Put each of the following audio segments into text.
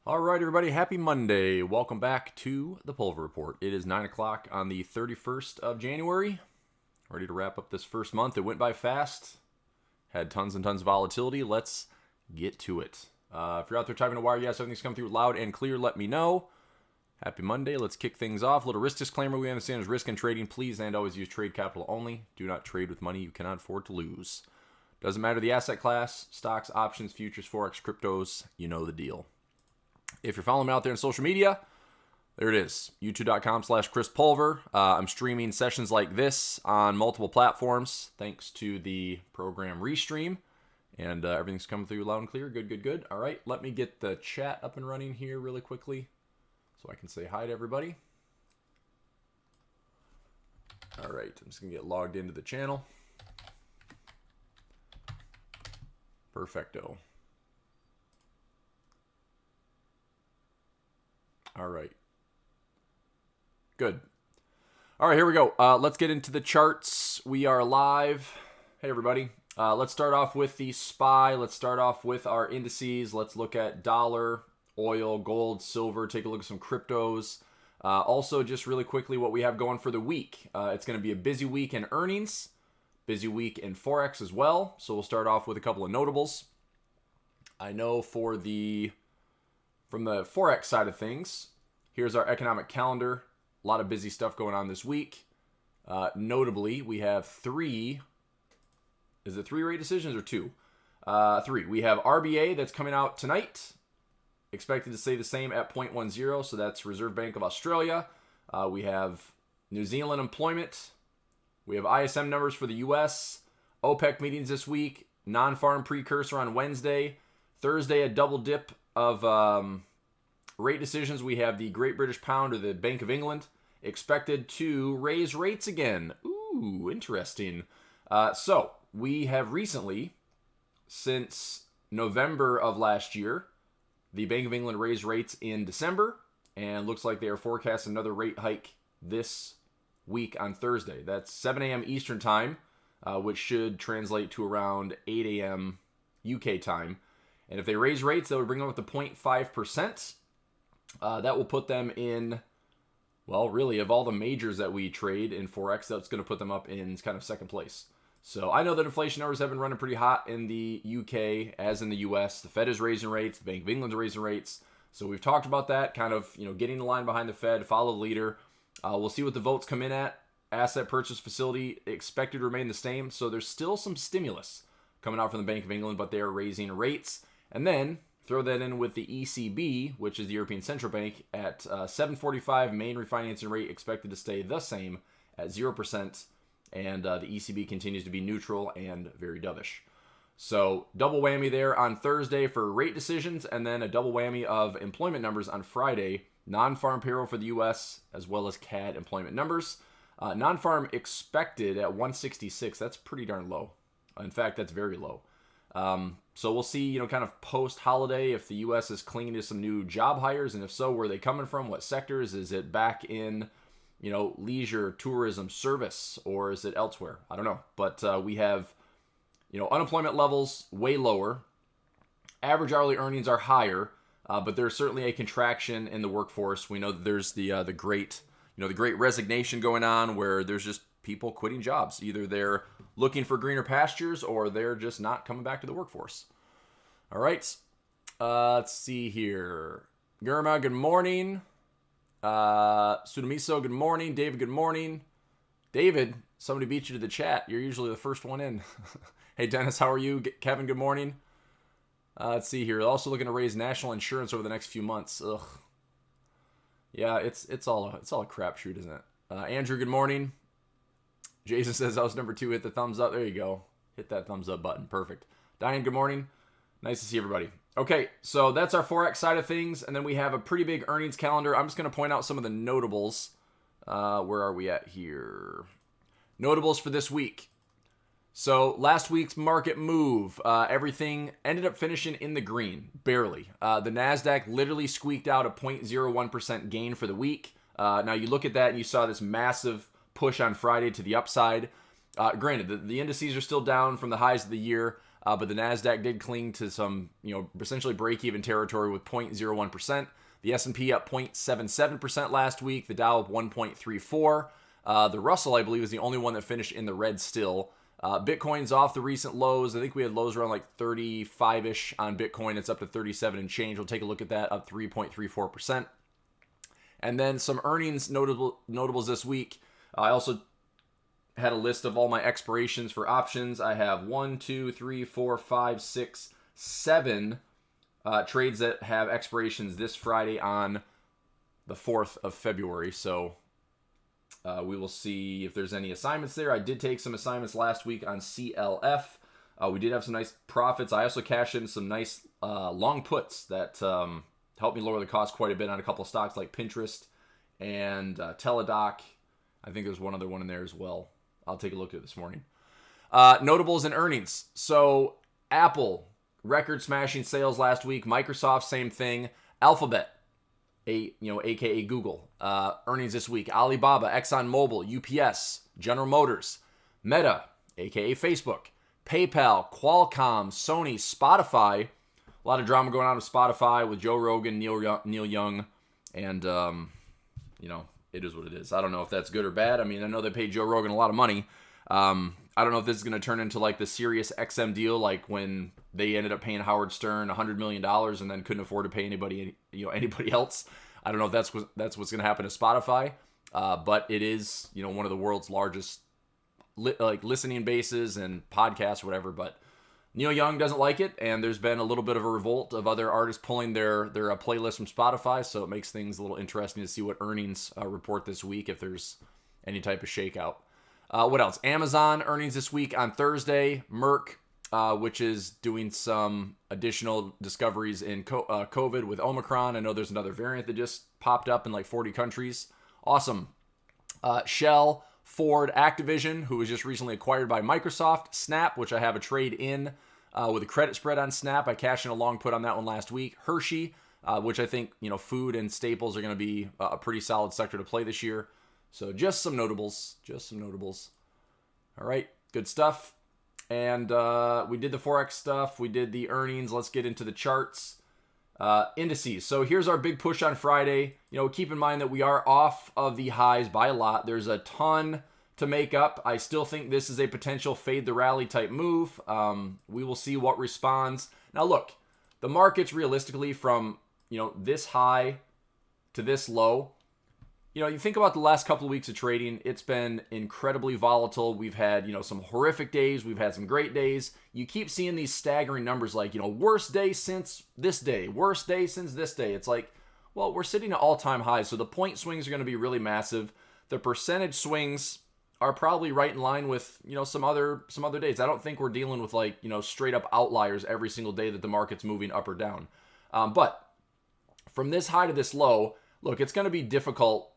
All right, everybody, happy Monday. Welcome back to the Pulver Report. It is 9 o'clock on the 31st of January. Ready to wrap up this first month. It went by fast. Had tons and tons of volatility. Let's get to it. If you're out there typing a wire, yes, everything's coming through loud and clear. Let me know. Happy Monday. Let's kick things off. A little risk disclaimer. We understand is risk in trading. Please and always use trade capital only. Do not trade with money you cannot afford to lose. Doesn't matter the asset class, stocks, options, futures, forex, cryptos. You know the deal. If you're following me out there on social media, there it is, youtube.com/Chris Pulver. I'm streaming sessions like this on multiple platforms thanks to the program Restream. And everything's coming through loud and clear. Good. All right, let me get the chat up and running here really quickly so I can say hi to everybody. All right, I'm just going to get logged into the channel. Perfecto. All right. Good. All right, here we go. Let's get into the charts. We are live. Hey, everybody. Let's start off with the SPY. Let's start off with our indices. Let's look at dollar, oil, gold, silver. Take a look at some cryptos. Also, just really quickly, what we have going for the week. It's going to be a busy week in earnings, busy week in Forex as well. So we'll start off with a couple of notables. I know from the Forex side of things, here's our economic calendar. A lot of busy stuff going on this week. Notably, we have three. Is it 3 rate decisions or 2? 3. We have RBA that's coming out tonight. Expected to stay the same at 0.10. So that's Reserve Bank of Australia. We have New Zealand employment. We have ISM numbers for the U.S. OPEC meetings this week. Non-farm precursor on Wednesday. Thursday, a double dip of rate decisions. We have the Great British Pound or the Bank of England expected to raise rates again. Ooh, interesting. So we have recently, since November of last year, the Bank of England raised rates in December, and looks like they are forecasting another rate hike this week on Thursday. That's 7 a.m. Eastern time, which should translate to around 8 a.m. UK time. And if they raise rates, that would bring them up to 0.5%. That will put them in, well, really, of all the majors that we trade in Forex, that's going to put them up in kind of second place. So I know that inflation numbers have been running pretty hot in the UK as in the US. The Fed is raising rates. The Bank of England is raising rates. So we've talked about that, kind of, getting the line behind the Fed, follow the leader. We'll see what the votes come in at. Asset purchase facility expected to remain the same. So there's still some stimulus coming out from the Bank of England, but they are raising rates. And then throw that in with the ECB, which is the European Central Bank, at 7.45 main refinancing rate expected to stay the same at 0%. And the ECB continues to be neutral and very dovish. So double whammy there on Thursday for rate decisions, and then a double whammy of employment numbers on Friday. Non-farm payroll for the U.S. as well as CAD employment numbers. Non-farm expected at 166. That's pretty darn low. In fact, that's very low. So we'll see, kind of post-holiday if the U.S. is clinging to some new job hires, and if so, where are they coming from? What sectors? Is it back in, leisure, tourism, service, or is it elsewhere? I don't know. But we have, unemployment levels way lower. Average hourly earnings are higher, but there's certainly a contraction in the workforce. We know that there's the great resignation going on, where there's just people quitting jobs. Either they're looking for greener pastures or they're just not coming back to the workforce. All right. Let's see here. Gurma, good morning. Sudamiso, good morning. David, good morning. David, somebody beat you to the chat. You're usually the first one in. Hey, Dennis, how are you? Kevin, good morning. Let's see here. Also looking to raise national insurance over the next few months. Ugh. Yeah, it's all a crapshoot, isn't it? Andrew, good morning. Jason says, house number 2, hit the thumbs up. There you go. Hit that thumbs up button. Perfect. Diane, good morning. Nice to see everybody. Okay, so that's our Forex side of things. And then we have a pretty big earnings calendar. I'm just going to point out some of the notables. Where are we at here? Notables for this week. So last week's market move, everything ended up finishing in the green, barely. The NASDAQ literally squeaked out a 0.01% gain for the week. Now you look at that and you saw this massive push on Friday to the upside. Granted, the indices are still down from the highs of the year, but the NASDAQ did cling to some, essentially break-even territory with 0.01%. The S&P up 0.77% last week. The Dow up 1.34%. The Russell, I believe, is the only one that finished in the red still. Bitcoin's off the recent lows. I think we had lows around like 35-ish on Bitcoin. It's up to 37 and change. We'll take a look at that, up 3.34%. And then some earnings notables this week. I also had a list of all my expirations for options. I have 1, 2, 3, 4, 5, 6, 7 trades that have expirations this Friday on the 4th of February. So we will see if there's any assignments there. I did take some assignments last week on CLF. We did have some nice profits. I also cashed in some nice long puts that helped me lower the cost quite a bit on a couple of stocks like Pinterest and Teladoc. I think there's one other one in there as well. I'll take a look at it this morning. Notables and earnings. So Apple, record smashing sales last week. Microsoft, same thing. Alphabet, aka Google, earnings this week. Alibaba, ExxonMobil, UPS, General Motors, Meta, aka Facebook, PayPal, Qualcomm, Sony, Spotify. A lot of drama going on with Spotify with Joe Rogan, Neil Young, and it is what it is. I don't know if that's good or bad. I mean, I know they paid Joe Rogan a lot of money. I don't know if this is going to turn into like the Sirius XM deal, like when they ended up paying Howard Stern $100 million and then couldn't afford to pay anybody else. I don't know if that's what's going to happen to Spotify, but it is one of the world's largest listening bases and podcasts or whatever. But Neil Young doesn't like it, and there's been a little bit of a revolt of other artists pulling their playlist from Spotify, so it makes things a little interesting to see what earnings report this week, if there's any type of shakeout. What else? Amazon earnings this week on Thursday. Merck, which is doing some additional discoveries in COVID with Omicron. I know there's another variant that just popped up in like 40 countries. Awesome. Shell, Ford, Activision, who was just recently acquired by Microsoft, Snap, which I have a trade in with a credit spread on Snap. I cashed in a long put on that one last week. Hershey, which I think food and staples are going to be a pretty solid sector to play this year. So just some notables. All right, good stuff. And we did the Forex stuff. We did the earnings. Let's get into the charts. Indices. So here's our big push on Friday. Keep in mind that we are off of the highs by a lot. There's a ton to make up. I still think this is a potential fade the rally type move. We will see what responds. Now look, the market's realistically from, this high to this low. You think about the last couple of weeks of trading, it's been incredibly volatile. We've had, some horrific days. We've had some great days. You keep seeing these staggering numbers like, worst day since this day, worst day since this day. It's like, well, we're sitting at all-time highs, so the point swings are going to be really massive. The percentage swings are probably right in line with, some other days. I don't think we're dealing with like, straight up outliers every single day that the market's moving up or down. But from this high to this low, look, it's going to be difficult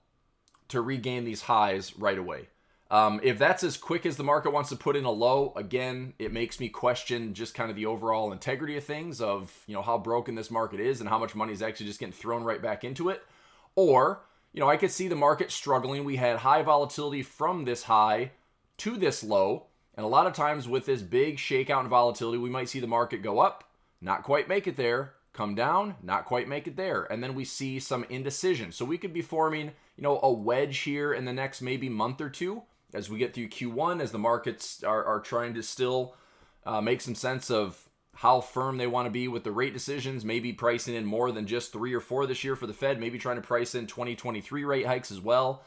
to regain these highs right away. If that's as quick as the market wants to put in a low, again, it makes me question just kind of the overall integrity of things, of how broken this market is and how much money is actually just getting thrown right back into it. Or, I could see the market struggling. We had high volatility from this high to this low, and a lot of times with this big shakeout and volatility, we might see the market go up, not quite make it there, come down, not quite make it there, and then we see some indecision. So we could be forming a wedge here in the next maybe month or two as we get through Q1, as the markets are trying to still make some sense of how firm they want to be with the rate decisions, maybe pricing in more than just 3 or 4 this year for the Fed, maybe trying to price in 2023 rate hikes as well.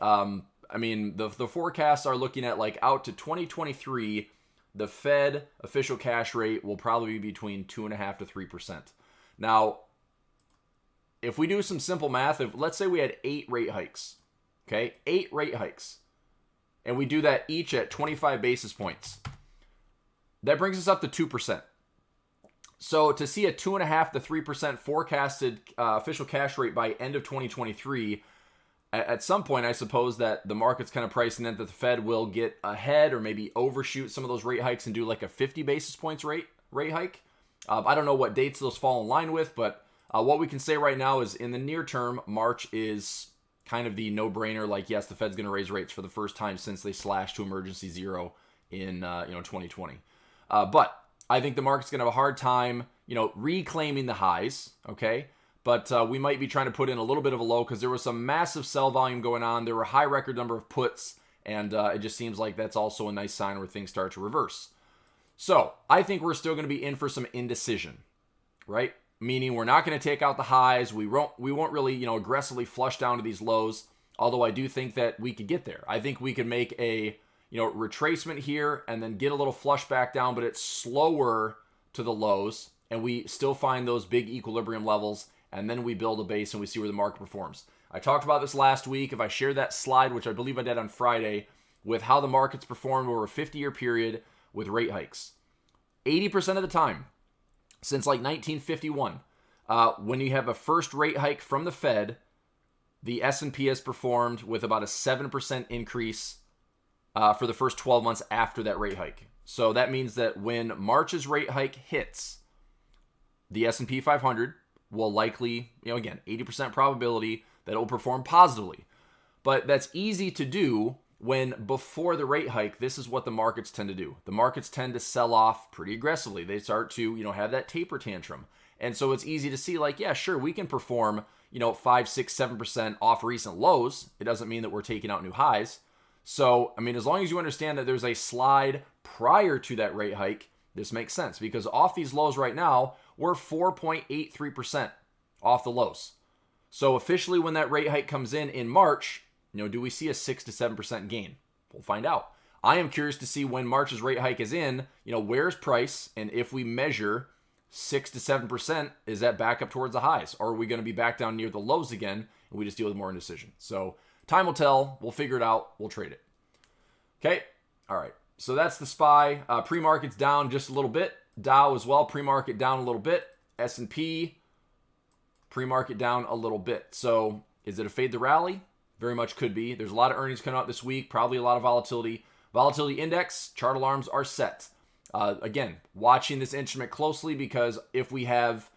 The forecasts are looking at like out to 2023, the Fed official cash rate will probably be between 2.5% to 3%. Now, if we do some simple math, let's say we had 8 rate hikes, okay, 8 rate hikes, and we do that each at 25 basis points, that brings us up to 2%. So to see a 2.5% to 3% forecasted official cash rate by end of 2023, at some point, I suppose that the market's kind of pricing in that the Fed will get ahead or maybe overshoot some of those rate hikes and do like a 50 basis points rate hike. I don't know what dates those fall in line with, but what we can say right now is in the near term, March is kind of the no-brainer. Like, yes, the Fed's going to raise rates for the first time since they slashed to emergency zero in 2020. But I think the market's going to have a hard time, reclaiming the highs, okay? But we might be trying to put in a little bit of a low because there was some massive sell volume going on. There were a high record number of puts, and it just seems like that's also a nice sign where things start to reverse. So I think we're still going to be in for some indecision, right? Meaning we're not going to take out the highs. We won't really, aggressively flush down to these lows, although I do think that we could get there. I think we could make a, retracement here and then get a little flush back down, but it's slower to the lows, and we still find those big equilibrium levels, and then we build a base and we see where the market performs. I talked about this last week. If I share that slide, which I believe I did on Friday, with how the markets performed over a 50-year period with rate hikes. 80% of the time, since like 1951, when you have a first rate hike from the Fed, the S&P has performed with about a 7% increase for the first 12 months after that rate hike. So that means that when March's rate hike hits, the S&P 500 will likely, again, 80% probability that it will perform positively. But that's easy to do when before the rate hike, this is what the markets tend to do. The markets tend to sell off pretty aggressively. They start to, have that taper tantrum. And so it's easy to see like, yeah, sure, we can perform, 5, 6, 7% off recent lows. It doesn't mean that we're taking out new highs. So, as long as you understand that there's a slide prior to that rate hike, this makes sense because off these lows right now, we're 4.83% off the lows. So officially when that rate hike comes in March, do we see a 6 to 7% gain? We'll find out. I am curious to see when March's rate hike is in, where's price? And if we measure 6 to 7%, is that back up towards the highs? Or are we going to be back down near the lows again and we just deal with more indecision? So time will tell. We'll figure it out. We'll trade it. Okay. All right. So that's the SPY. Pre-market's down just a little bit. Dow as well. Pre-market down a little bit. S&P pre-market down a little bit. So is it a fade the rally? Very much could be. There's a lot of earnings coming out this week. Probably a lot of volatility. Volatility index, chart alarms are set. Again, watching this instrument closely because if we have,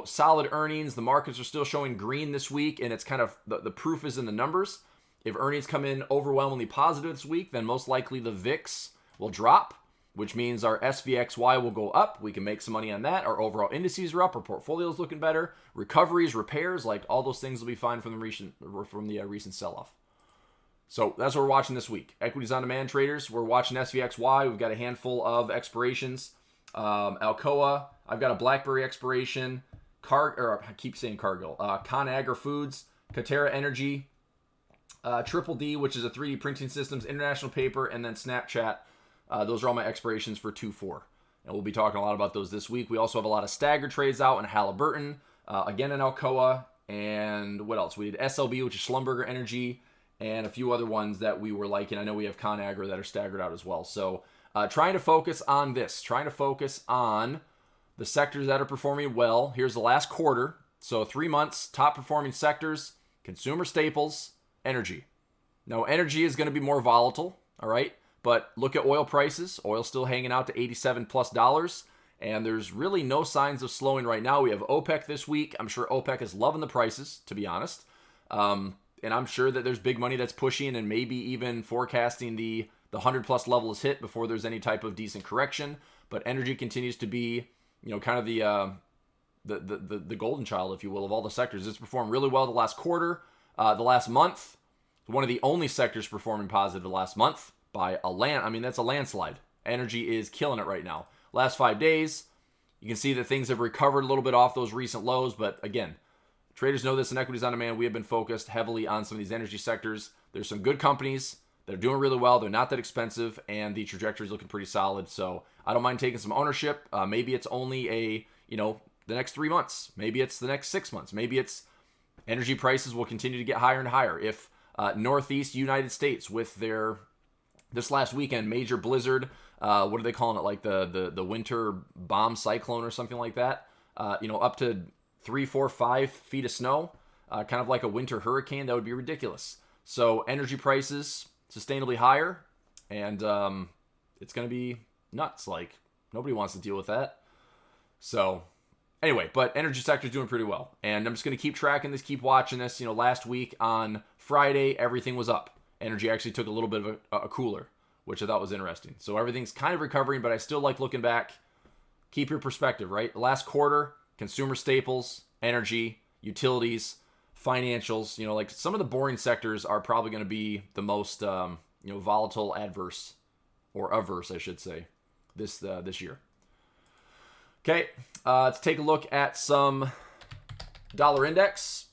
solid earnings, the markets are still showing green this week, and it's kind of the proof is in the numbers. If earnings come in overwhelmingly positive this week, then most likely the VIX will drop, which means our SVXY will go up. We can make some money on that. Our overall indices are up. Our portfolio is looking better. Recoveries, repairs, like all those things will be fine from the recent sell-off. So that's what we're watching this week. Equities on demand traders. We're watching SVXY. We've got a handful of expirations. Alcoa. I've got a BlackBerry expiration. I keep saying Cargill. ConAgra Foods. Katera Energy. Triple D, which is a 3D printing systems, International Paper, and then Snapchat. Those are all my expirations for 2-4. And we'll be talking a lot about those this week. We also have a lot of staggered trades out in Halliburton. Again in Alcoa. And what else? We did SLB, which is Schlumberger Energy, and a few other ones that we were liking. I know we have ConAgra that are staggered out as well. So trying to focus on this. Trying to focus on the sectors that are performing well. Here's the last quarter. So 3 months, top performing sectors, consumer staples, energy. Now, energy is going to be more volatile, all right? But look at oil prices. Oil's still hanging out to $87+, and there's really no signs of slowing right now. We have OPEC this week. I'm sure OPEC is loving the prices, to be honest. And I'm sure that there's big money that's pushing and maybe even forecasting the 100+ level is hit before there's any type of decent correction. But energy continues to be, kind of the golden child, if you will, of all the sectors. It's performed really well the last quarter, the last month. One of the only sectors performing positive the last month by that's a landslide. Energy is killing it right now. Last 5 days, you can see that things have recovered a little bit off those recent lows. But again, traders know this in Equities on Demand. We have been focused heavily on some of these energy sectors. There's some good companies that are doing really well. They're not that expensive, and the trajectory is looking pretty solid. So I don't mind taking some ownership. Maybe it's only the next 3 months. Maybe it's the next 6 months. Maybe it's energy prices will continue to get higher and higher. If Northeast United States with this last weekend, major blizzard, what are they calling it? Like the winter bomb cyclone or something like that. Up to 3, 4, 5 feet of snow, kind of like a winter hurricane. That would be ridiculous. So energy prices sustainably higher, and it's going to be nuts. Like nobody wants to deal with that. So anyway, but energy sector is doing pretty well, and I'm just going to keep tracking this, keep watching this. Last week on Friday, everything was up. Energy actually took a little bit of a cooler, which I thought was interesting. So everything's kind of recovering, but I still like looking back keep your perspective, right? Last quarter, consumer staples, energy, utilities, financials, like some of the boring sectors are probably going to be the most, volatile, adverse, or averse, I should say, this year. Okay, let's take a look at some dollar index.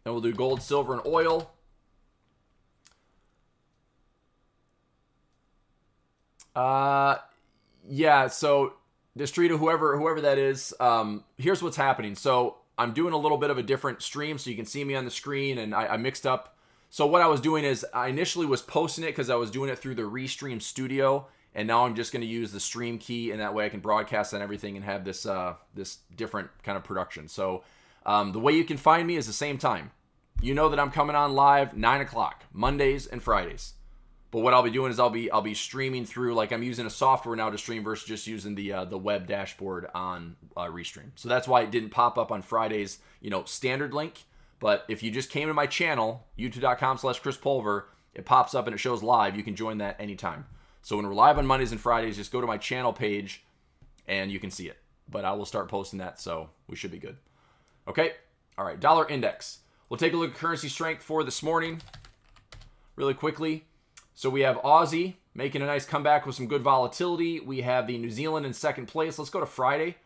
And we'll do gold, silver, and oil. Yeah, so Destrita, whoever that is, here's what's happening. So I'm doing a little bit of a different stream so you can see me on the screen, and I mixed up. So what I was doing is I initially was posting it because I was doing it through the Restream Studio, and now I'm just going to use the stream key, and that way I can broadcast on everything and have this this different kind of production. So the way you can find me is the same time. You know that I'm coming on live 9 o'clock, Mondays and Fridays. But what I'll be doing is I'll be streaming through, like I'm using a software now to stream versus just using the web dashboard on Restream. So that's why it didn't pop up on Friday's, standard link. But if you just came to my channel, youtube.com/Chris Pulver, it pops up and it shows live. You can join that anytime. So when we're live on Mondays and Fridays, just go to my channel page and you can see it. But I will start posting that, so we should be good. Okay? All right, dollar index. We'll take a look at currency strength for this morning really quickly. So we have Aussie making a nice comeback with some good volatility. We have the New Zealand in second place. Let's go to Friday.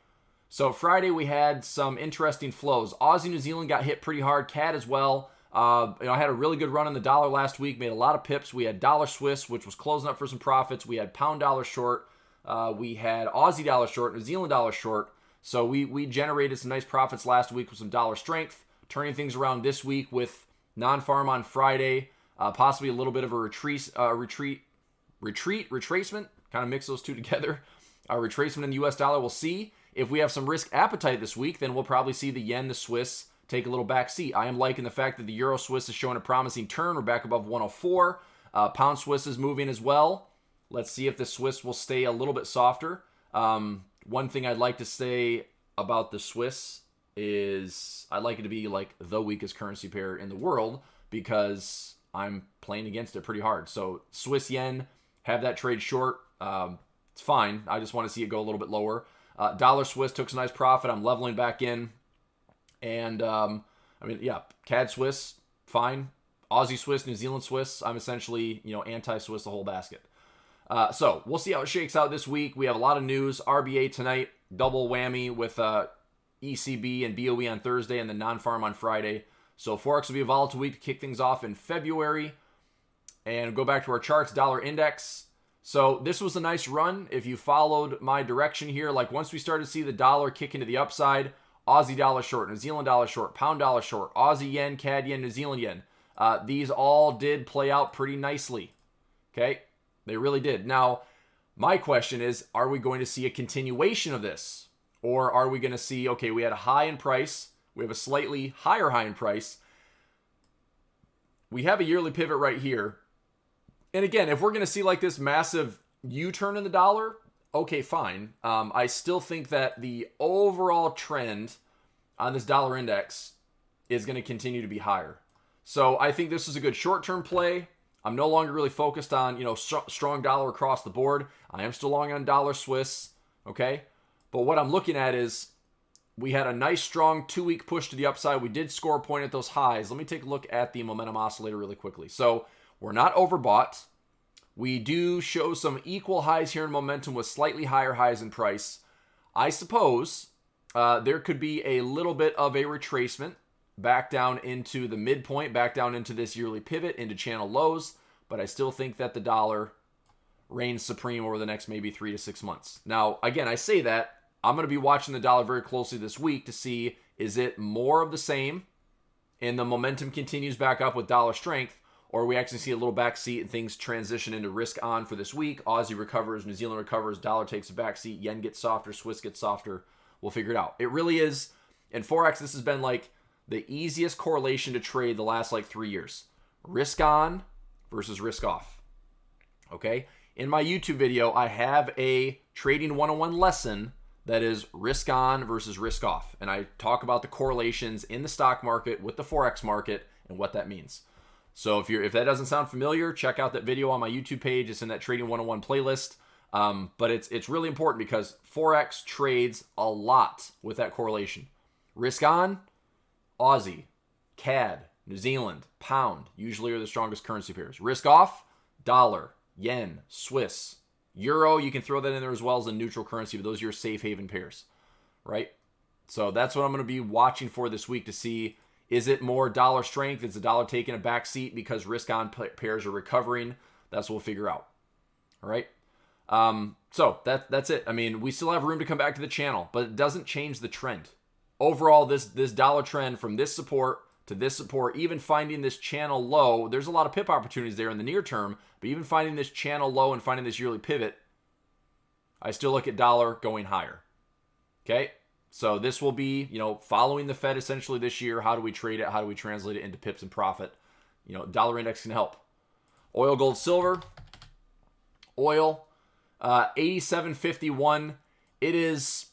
So Friday we had some interesting flows. Aussie, New Zealand got hit pretty hard. Cad as well. I had a really good run on the dollar last week. Made a lot of pips. We had dollar Swiss, which was closing up for some profits. We had pound dollar short. We had Aussie dollar short, New Zealand dollar short. So we generated some nice profits last week with some dollar strength. Turning things around this week with non-farm on Friday. Possibly a little bit of a retracement. Kind of mix those two together. Retracement in the US dollar. We'll see. If we have some risk appetite this week, then we'll probably see the yen, the Swiss take a little back seat. I am liking the fact that the Euro Swiss is showing a promising turn. We're back above 104. Pound Swiss is moving as well. Let's see if the Swiss will stay a little bit softer. One thing I'd like to say about the Swiss is I'd like it to be like the weakest currency pair in the world because I'm playing against it pretty hard. So Swiss yen, have that trade short. It's fine. I just want to see it go a little bit lower. Dollar Swiss took some nice profit. I'm leveling back in. And, Cad Swiss, fine. Aussie Swiss, New Zealand Swiss. I'm essentially, anti-Swiss the whole basket. So we'll see how it shakes out this week. We have a lot of news. RBA tonight, double whammy with ECB and BOE on Thursday and then non-farm on Friday. So Forex will be a volatile week to kick things off in February. And go back to our charts, dollar index. So this was a nice run. If you followed my direction here, like once we started to see the dollar kick into the upside, Aussie dollar short, New Zealand dollar short, pound dollar short, Aussie yen, Cad yen, New Zealand yen. These all did play out pretty nicely. Okay? They really did. Now, my question is, are we going to see a continuation of this? Or are we going to see, okay, we had a high in price. We have a slightly higher high in price. We have a yearly pivot right here. And again, if we're going to see like this massive U-turn in the dollar, okay, fine. I still think that the overall trend on this dollar index is going to continue to be higher. So I think this is a good short-term play. I'm no longer really focused on, strong dollar across the board. I am still long on dollar Swiss, okay? But what I'm looking at is we had a nice, strong 2-week push to the upside. We did score a point at those highs. Let me take a look at the momentum oscillator really quickly. So we're not overbought. We do show some equal highs here in momentum with slightly higher highs in price. I suppose there could be a little bit of a retracement back down into the midpoint, back down into this yearly pivot, into channel lows. But I still think that the dollar reigns supreme over the next maybe 3 to 6 months. Now, again, I say that. I'm going to be watching the dollar very closely this week to see, is it more of the same and the momentum continues back up with dollar strength, or we actually see a little backseat and things transition into risk on for this week. Aussie recovers, New Zealand recovers, dollar takes a backseat, yen gets softer, Swiss gets softer. We'll figure it out. It really is, in Forex, this has been like the easiest correlation to trade the last 3 years. Risk on versus risk off. Okay? In my YouTube video, I have a trading 101 lesson that is risk on versus risk off. And I talk about the correlations in the stock market with the Forex market and what that means. So if that doesn't sound familiar, check out that video on my YouTube page. It's in that Trading 101 playlist. But it's really important because Forex trades a lot with that correlation. Risk on, Aussie, Cad, New Zealand, pound, usually are the strongest currency pairs. Risk off, dollar, yen, Swiss, euro, you can throw that in there as well as a neutral currency, but those are your safe haven pairs, right? So that's what I'm going to be watching for this week to see, is it more dollar strength? Is the dollar taking a back seat because risk on pairs are recovering? That's what we'll figure out, all right? So that's it. I mean, we still have room to come back to the channel, but it doesn't change the trend. Overall, this dollar trend from this support to this support, even finding this channel low, there's a lot of pip opportunities there in the near term, but even finding this channel low and finding this yearly pivot, I still look at dollar going higher. Okay? So this will be, following the Fed essentially this year. How do we trade it? How do we translate it into pips and profit? Dollar index can help. Oil, gold, silver. Oil, 87.51. It is,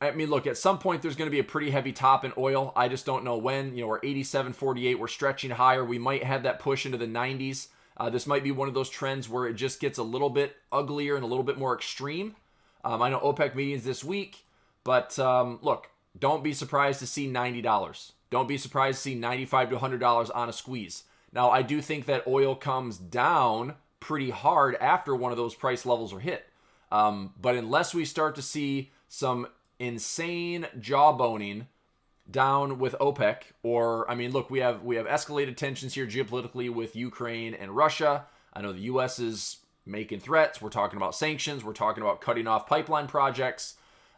look, at some point there's going to be a pretty heavy top in oil. I just don't know when. We're 87.48. We're stretching higher. We might have that push into the 90s. This might be one of those trends where it just gets a little bit uglier and a little bit more extreme. I know OPEC meetings this week, but look, don't be surprised to see $90. Don't be surprised to see $95 to $100 on a squeeze. Now, I do think that oil comes down pretty hard after one of those price levels are hit. But unless we start to see some insane jawboning down with OPEC, or, look, we have escalated tensions here geopolitically with Ukraine and Russia. I know the U.S. is making threats. We're talking about sanctions. We're talking about cutting off pipeline projects.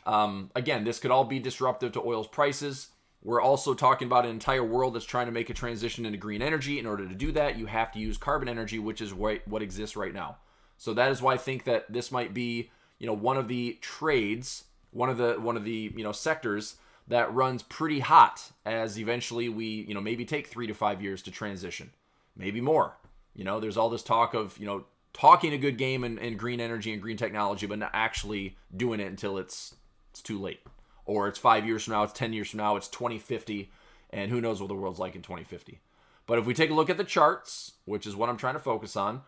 Again, this could all be disruptive to oil's prices. We're also talking about an entire world that's trying to make a transition into green energy. In order to do that, you have to use carbon energy, which is what exists right now. So that is why I think that this might be, one of the trades, one of the sectors that runs pretty hot as eventually we, maybe take 3 to 5 years to transition, maybe more. There's all this talk of, talking a good game in green energy and green technology, but not actually doing it until it's too late. Or it's 5 years from now, it's 10 years from now, it's 2050, and who knows what the world's like in 2050. But if we take a look at the charts, which is what I'm trying to focus on,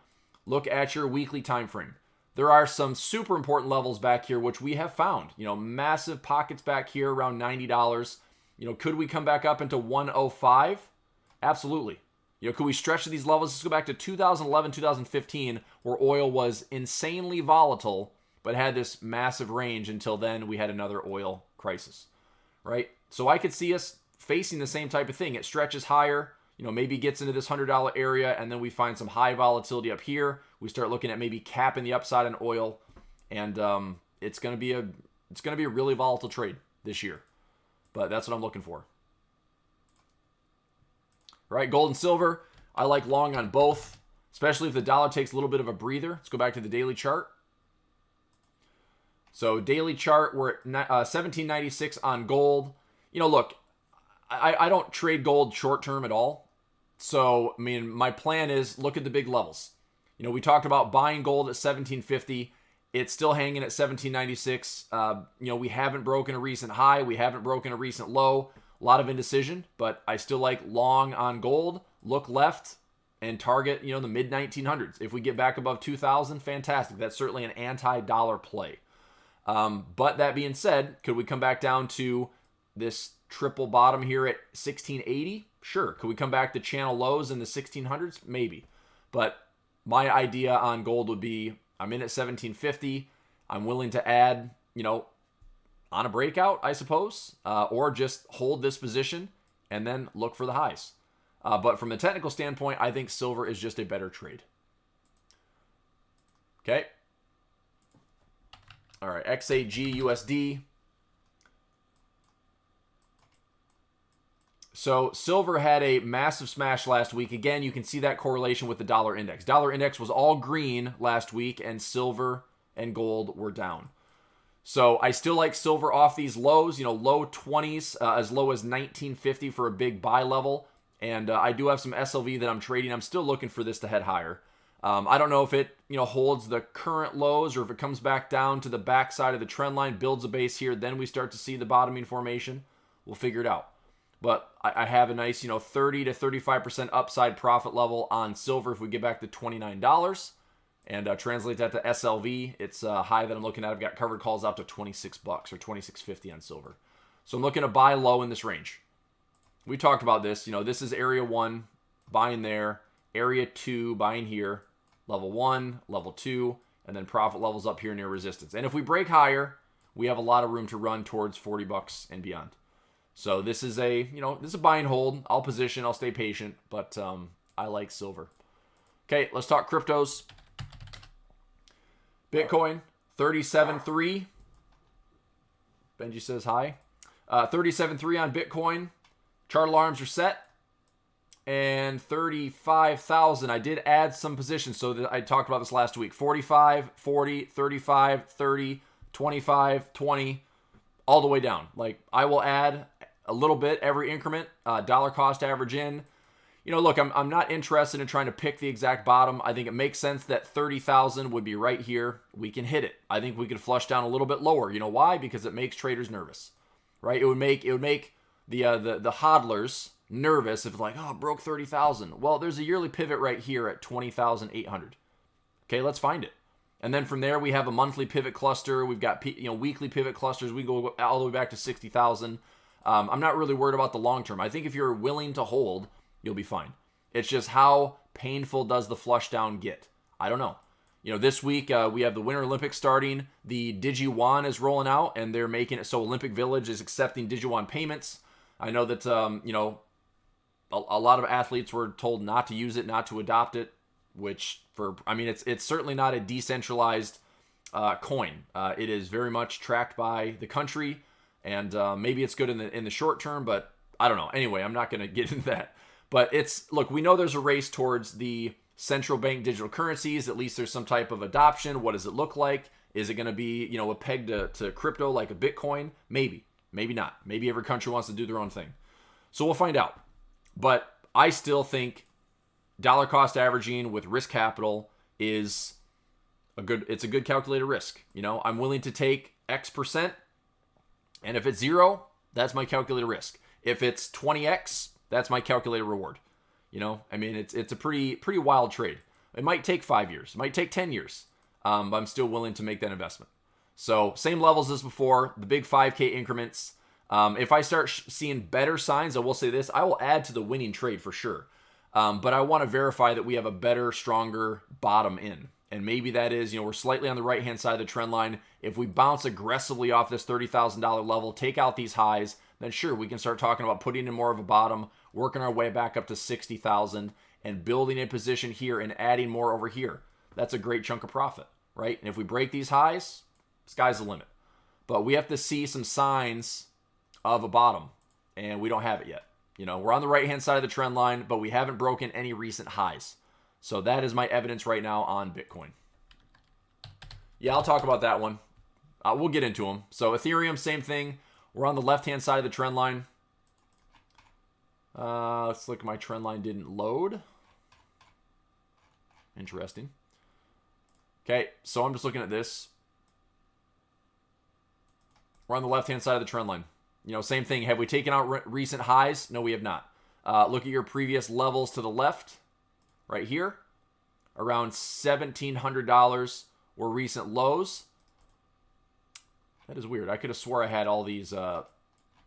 look at your weekly time frame. There are some super important levels back here, which we have found. Massive pockets back here around $90. Could we come back up into 105? Absolutely. Could we stretch to these levels? Let's go back to 2011, 2015, where oil was insanely volatile, but had this massive range. Until then, we had another oil crisis, right? So I could see us facing the same type of thing. It stretches higher, maybe gets into this $100 area, and then we find some high volatility up here. We start looking at maybe capping the upside on oil, and it's going to be a really volatile trade this year. But that's what I'm looking for. All right, gold and silver, I like long on both, especially if the dollar takes a little bit of a breather. Let's go back to the daily chart. So daily chart, we're at 1796 on gold. Look, I don't trade gold short term at all. So, my plan is look at the big levels. We talked about buying gold at 1750. It's still hanging at 1796. We haven't broken a recent high. We haven't broken a recent low. A lot of indecision, but I still like long on gold. Look left and target, the mid 1900s. If we get back above 2000, fantastic. That's certainly an anti-dollar play. But that being said, could we come back down to this triple bottom here at 1680? Sure. Could we come back to channel lows in the 1600s? Maybe. But my idea on gold would be, I'm in at 1750. I'm willing to add, on a breakout, I suppose, or just hold this position and then look for the highs. But from the technical standpoint, I think silver is just a better trade. Okay. All right, XAG USD. So silver had a massive smash last week. Again, you can see that correlation with the dollar index. Dollar index was all green last week, and silver and gold were down. So I still like silver off these lows, low 20s, as low as 1950 for a big buy level. And I do have some SLV that I'm trading. I'm still looking for this to head higher. I don't know if it, holds the current lows or if it comes back down to the backside of the trend line, builds a base here, then we start to see the bottoming formation. We'll figure it out. But I have a nice, 30 to 35% upside profit level on silver if we get back to $29. And translate that to SLV. It's a high that I'm looking at. I've got covered calls out to $26 or $26.50 on silver. So I'm looking to buy low in this range. We talked about this. You know, this is area 1, buying there. Area 2, buying here. Level 1, level 2, and then profit levels up here near resistance. And if we break higher, we have a lot of room to run towards $40 and beyond. So this is a, this is a buy and hold. I'll position, I'll stay patient, but I like silver. Okay, let's talk cryptos. Bitcoin, 37.3. Benji says hi. 37.3 on Bitcoin. Chart alarms are set. And 35,000. I did add some positions, so that I talked about this last week. 45, 40, 35, 30, 25, 20, all the way down. Like, I will add a little bit every increment. Dollar cost average in. Look, I'm not interested in trying to pick the exact bottom. I think it makes sense that 30,000 would be right here. We can hit it. I think we could flush down a little bit lower. You know why? Because it makes traders nervous, right? It would make the hodlers nervous if it's like, oh, broke 30,000. Well, there's a yearly pivot right here at 20,800. Okay, let's find it. And then from there, we have a monthly pivot cluster. We've got weekly pivot clusters. We go all the way back to 60,000. I'm not really worried about the long term. I think if you're willing to hold, you'll be fine. It's just how painful does the flush down get? I don't know. This week we have the Winter Olympics starting. The DigiYuan is rolling out, and they're making it so Olympic Village is accepting DigiYuan payments. I know that a lot of athletes were told not to use it, not to adopt it, which it's certainly not a decentralized coin. It is very much tracked by the country, and maybe it's good in the short term, but I don't know. Anyway, I'm not going to get into that. But look, we know there's a race towards the central bank digital currencies. At least there's some type of adoption. What does it look like? Is it going to be, a peg to crypto like a Bitcoin? Maybe. Maybe not. Maybe every country wants to do their own thing. So we'll find out. But I still think dollar cost averaging with risk capital is a good calculated risk. I'm willing to take X percent. And if it's 0, that's my calculated risk. If it's 20X, that's my calculated reward. It's a pretty wild trade. It might take 5 years. It might take 10 years. But I'm still willing to make that investment. So same levels as before, the big 5K increments. If I start seeing better signs, I will say this, I will add to the winning trade for sure. But I want to verify that we have a better, stronger bottom in. And maybe that is, we're slightly on the right-hand side of the trend line. If we bounce aggressively off this $30,000 level, take out these highs, then sure, we can start talking about putting in more of a bottom, working our way back up to 60,000 and building a position here and adding more over here. That's a great chunk of profit, right? And if we break these highs, sky's the limit. But we have to see some signs of a bottom, and we don't have it yet. We're on the right-hand side of the trend line, but we haven't broken any recent highs. So that is my evidence right now on Bitcoin. Yeah, I'll talk about that one. We'll get into them. So Ethereum, same thing. We're on the left-hand side of the trend line. Let's look. My trend line didn't load. Interesting. Okay, so I'm just looking at this. We're on the left-hand side of the trend line. Same thing. Have we taken out recent highs? No, we have not. Look at your previous levels to the left. Right here. Around $1,700 were recent lows. That is weird. I could have swore I had all these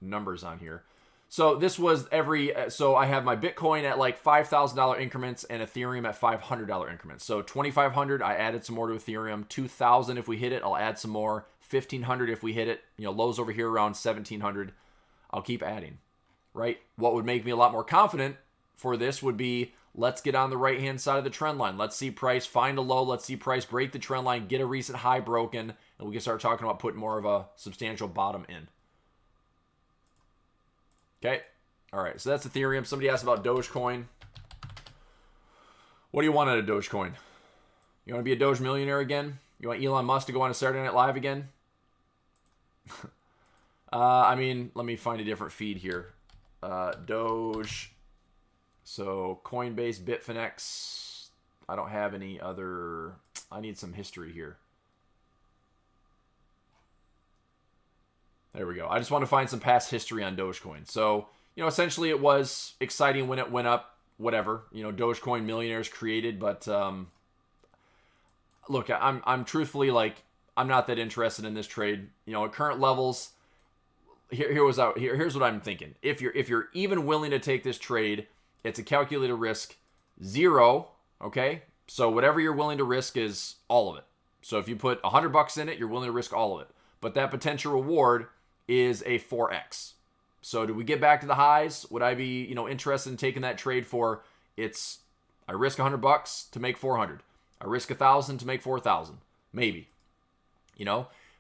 numbers on here. So this was so I have my Bitcoin at like $5,000 increments and Ethereum at $500 increments. So 2,500, I added some more to Ethereum. 2,000 if we hit it, I'll add some more. 1,500 if we hit it. Lows over here around 1,700. I'll keep adding, right? What would make me a lot more confident for this would be, let's get on the right-hand side of the trend line. Let's see price find a low. Let's see price break the trend line, get a recent high broken, and we can start talking about putting more of a substantial bottom in. Okay. All right. So that's Ethereum. Somebody asked about Dogecoin. What do you want out of Dogecoin? You want to be a Doge millionaire again? You want Elon Musk to go on a Saturday Night Live again? Let me find a different feed here. Doge. So Coinbase, Bitfinex. I don't have any other. I need some history here. There we go. I just want to find some past history on Dogecoin. So, essentially it was exciting when it went up, whatever. Dogecoin millionaires created, but look, I'm truthfully like, I'm not that interested in this trade. At current levels, here's what I'm thinking. If you're even willing to take this trade, it's a calculated risk 0. Okay, so whatever you're willing to risk is all of it. So if you put $100 in it, you're willing to risk all of it. But that potential reward is a 4x. So do we get back to the highs? Would I be interested in taking that trade for? I risk $100 to make 400. I risk 1,000 to make 4,000. Maybe.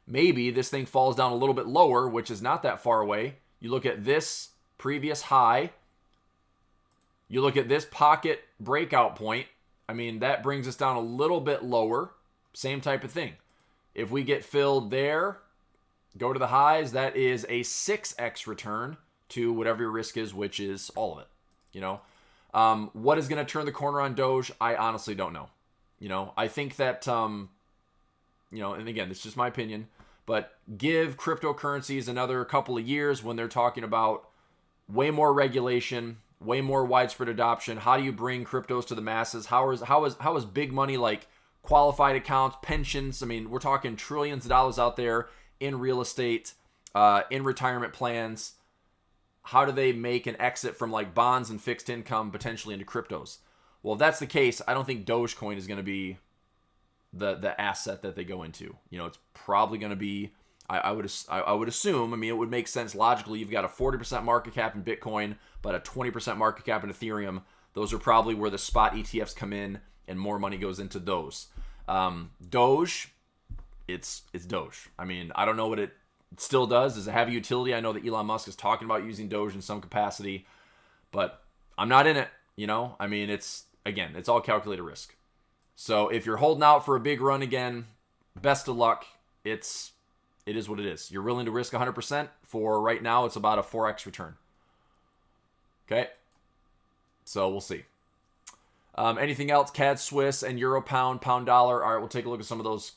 Maybe this thing falls down a little bit lower, which is not that far away. You look at this previous high. You look at this pocket breakout point. I mean, that brings us down a little bit lower. Same type of thing. If we get filled there, go to the highs, that is a 6x return to whatever your risk is, which is all of it. What is going to turn the corner on Doge? I honestly don't know. I think that, and again, this is just my opinion, but give cryptocurrencies another couple of years when they're talking about way more regulation, way more widespread adoption. How do you bring cryptos to the masses? How is big money like qualified accounts, pensions? I mean, we're talking trillions of dollars out there in real estate, in retirement plans. How do they make an exit from like bonds and fixed income potentially into cryptos? Well, if that's the case, I don't think Dogecoin is going to be the asset that they go into. It's probably going to be, I would assume, I mean, it would make sense logically. You've got a 40% market cap in Bitcoin, but a 20% market cap in Ethereum. Those are probably where the spot ETFs come in and more money goes into those. Doge, it's Doge. I mean, I don't know what it still does. Does it have a utility? I know that Elon Musk is talking about using Doge in some capacity, but I'm not in it. I mean, it's all calculated risk. So if you're holding out for a big run again, best of luck. It is what it is. You're willing to risk 100% for right now. It's about a 4x return. Okay. So we'll see. Anything else? Cad Swiss and Euro Pound, Pound Dollar. All right, we'll take a look at some of those.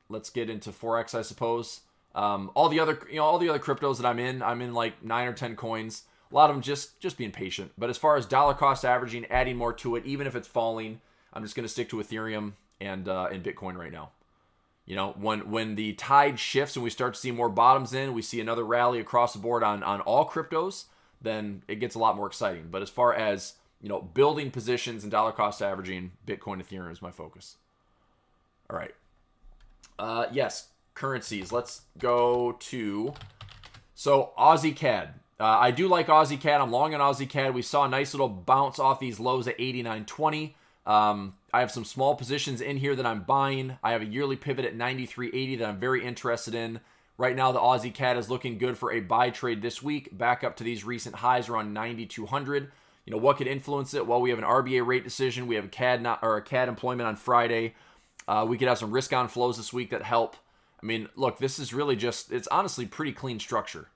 Let's get into Forex, I suppose. All the other cryptos that I'm in like 9 or 10 coins. A lot of them just being patient. But as far as dollar cost averaging, adding more to it, even if it's falling, I'm just going to stick to Ethereum and Bitcoin right now. When the tide shifts and we start to see more bottoms in, we see another rally across the board on all cryptos, then it gets a lot more exciting. But as far as building positions and dollar cost averaging, Bitcoin, Ethereum is my focus. All right. Yes, currencies. Let's go to Aussie Cad. I do like Aussie Cad. I'm long on Aussie Cad. We saw a nice little bounce off these lows at 89.20. I have some small positions in here that I'm buying. I have a yearly pivot at 93.80 that I'm very interested in. Right now, the Aussie Cad is looking good for a buy trade this week, back up to these recent highs around 9,200. What could influence it? Well, we have an RBA rate decision. We have a CAD employment on Friday. We could have some risk on flows this week that help. I mean, look, this is really it's honestly pretty clean structure.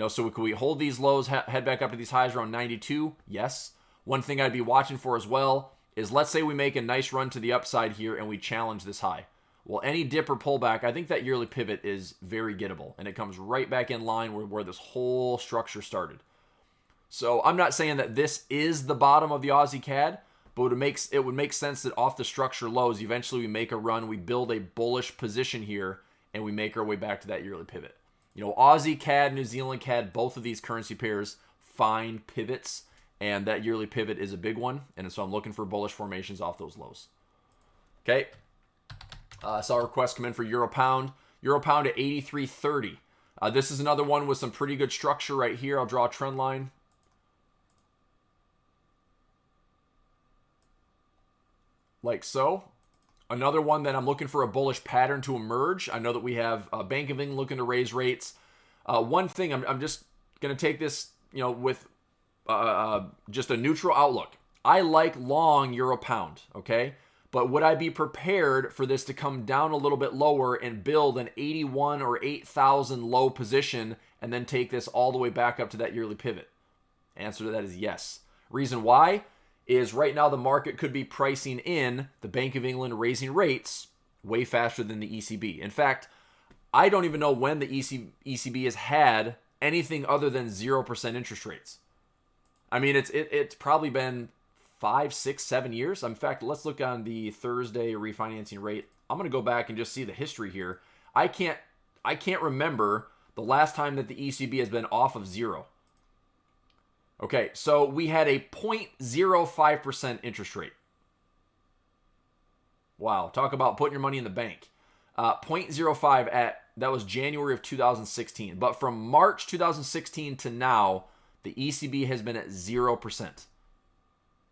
So could we hold these lows, head back up to these highs around 92? Yes. One thing I'd be watching for as well is, let's say we make a nice run to the upside here and we challenge this high. Well, any dip or pullback, I think that yearly pivot is very gettable, and it comes right back in line where this whole structure started. So I'm not saying that this is the bottom of the Aussie Cad, but it would make sense that off the structure lows, eventually we make a run, we build a bullish position here, and we make our way back to that yearly pivot. Aussie Cad, New Zealand Cad, both of these currency pairs find pivots, and that yearly pivot is a big one, and so I'm looking for bullish formations off those lows. Okay. Saw a request come in for Euro Pound. Euro Pound at 83.30. This is another one with some pretty good structure right here. I'll draw a trend line. Like so. Another one that I'm looking for a bullish pattern to emerge. I know that we have Bank of England looking to raise rates. One thing, I'm just going to take this, with just a neutral outlook. I like long Euro Pound, okay? But would I be prepared for this to come down a little bit lower and build an 81 or 8,000 low position and then take this all the way back up to that yearly pivot? Answer to that is yes. Reason why is right now the market could be pricing in the Bank of England raising rates way faster than the ECB. In fact, I don't even know when the ECB has had anything other than 0% interest rates. I mean, it's probably been 5, 6, 7 years. In fact, let's look on the Thursday refinancing rate I'm going to go back and just see the history here. I can't remember the last time that the ECB has been off of zero. Okay, so we had a 0.05% interest rate. Wow, talk about putting your money in the bank. 0.05 that was January of 2016. But from March 2016 to now, the ECB has been at 0%.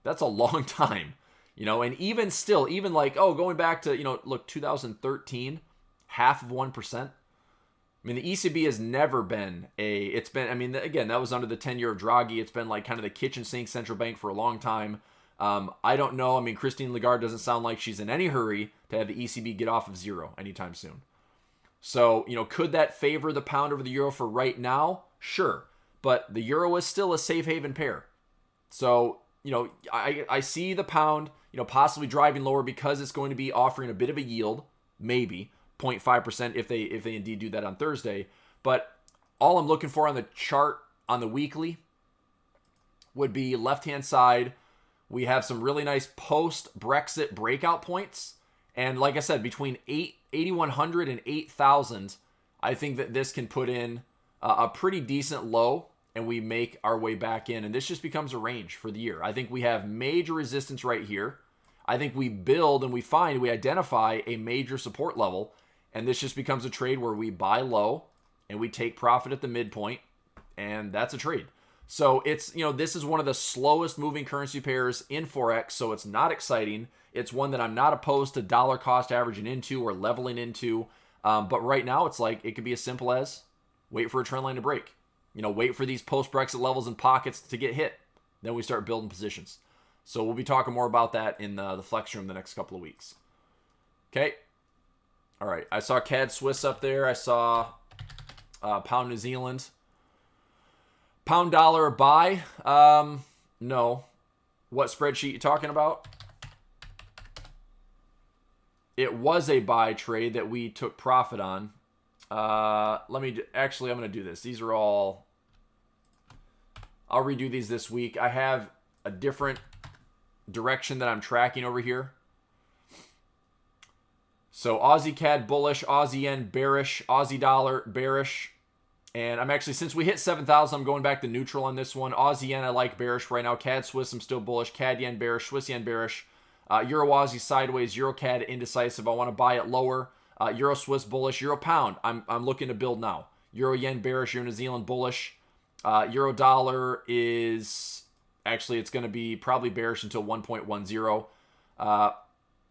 That's a long time, and even still, even like, going back to, look, 2013, half of 1%. I mean, the ECB has never been again, that was under the tenure of Draghi. It's been like kind of the kitchen sink central bank for a long time. I don't know. I mean, Christine Lagarde doesn't sound like she's in any hurry to have the ECB get off of zero anytime soon. So, could that favor the pound over the euro for right now? Sure. But the euro is still a safe haven pair. So, I see the pound, possibly driving lower because it's going to be offering a bit of a yield, maybe 0.5% if they indeed do that on Thursday. But all I'm looking for on the chart on the weekly would be left-hand side. We have some really nice post-Brexit breakout points. And like I said, between 8,100 and 8,000, I think that this can put in a pretty decent low, and we make our way back in. And this just becomes a range for the year. I think we have major resistance right here. I think we build and we identify a major support level. And this just becomes a trade where we buy low and we take profit at the midpoint. And that's a trade. So it's, this is one of the slowest moving currency pairs in Forex. So it's not exciting. It's one that I'm not opposed to dollar cost averaging into or leveling into. But right now it's like, it could be as simple as wait for a trend line to break. Wait for these post-Brexit levels and pockets to get hit. Then we start building positions. So we'll be talking more about that in the Flex Room the next couple of weeks. Okay. All right. I saw Cad Swiss up there. I saw Pound New Zealand. Pound dollar buy. No. What spreadsheet you talking about? It was a buy trade that we took profit on. I'm going to do this. These are all, I'll redo these this week. I have a different direction that I'm tracking over here. So Aussie Cad bullish, Aussie yen bearish, Aussie dollar bearish. And I'm actually, since we hit 7,000, I'm going back to neutral on this one. Aussie yen, I like bearish right now. Cad Swiss, I'm still bullish. Cad yen bearish, Swiss yen bearish. Euro Aussie sideways, Euro Cad indecisive. I want to buy it lower. Euro Swiss bullish, Euro pound. I'm looking to build now. Euro yen bearish, Euro New Zealand bullish. Euro dollar is actually, it's going to be probably bearish until 1.10.